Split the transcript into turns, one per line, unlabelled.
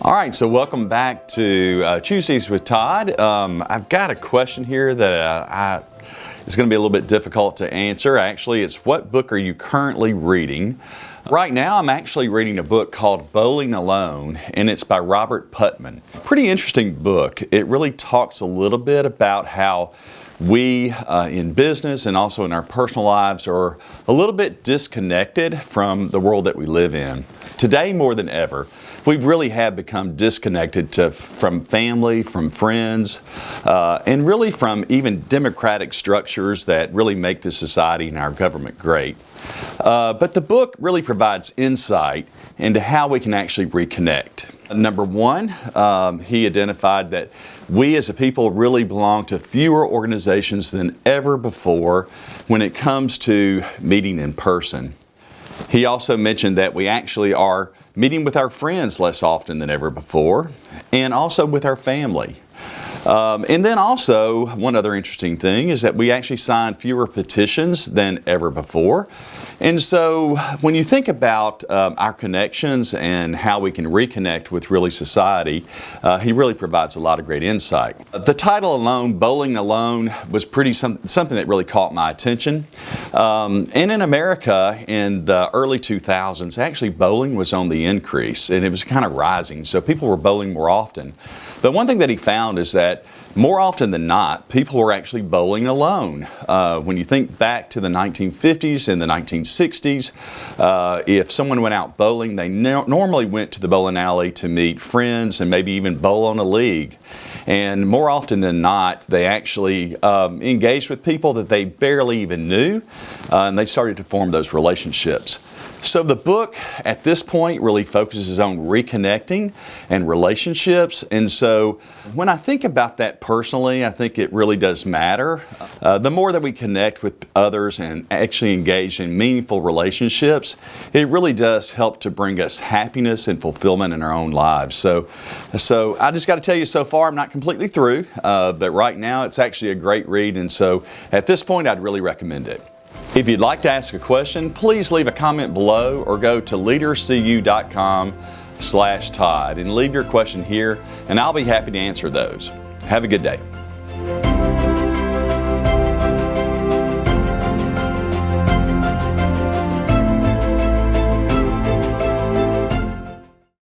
All right, so welcome back to Tuesdays with Todd. I've got a question here that it's going to be a little bit difficult to answer. Actually, it's what book are you currently reading? Right now, I'm actually reading a book called Bowling Alone, and it's by Robert Putnam. Pretty interesting book. It really talks a little bit about how we in business and also in our personal lives are a little bit disconnected from the world that we live in. Today more than ever, we really have become disconnected from family, from friends, and really from even democratic structures that really make this society and our government great. But the book really provides insight into how we can actually reconnect. Number one, he identified that we as a people really belong to fewer organizations than ever before when it comes to meeting in person. He also mentioned that we actually are meeting with our friends less often than ever before, and also with our family. And then also, one other interesting thing is that we actually sign fewer petitions than ever before. And so when you think about our connections and how we can reconnect with really society, he really provides a lot of great insight. The title alone, Bowling Alone, was something that really caught my attention. And in America in the early 2000s, actually bowling was on the increase and it was kind of rising. So people were bowling more often. But one thing that he found is that more often than not, people were actually bowling alone. When you think back to the 1950s and the 1960s, if someone went out bowling, they normally went to the bowling alley to meet friends and maybe even bowl on a league. And more often than not, they actually engaged with people that they barely even knew, and they started to form those relationships. So the book at this point really focuses on reconnecting and relationships. And so when I think about that personally, I think it really does matter. The more that we connect with others and actually engage in meaningful relationships, it really does help to bring us happiness and fulfillment in our own lives. So I just got to tell you, so far I'm not completely through, but right now it's actually a great read. And so at this point, I'd really recommend it. If you'd like to ask a question, please leave a comment below or go to leadercu.com/Todd and leave your question here, and I'll be happy to answer those. Have a good day.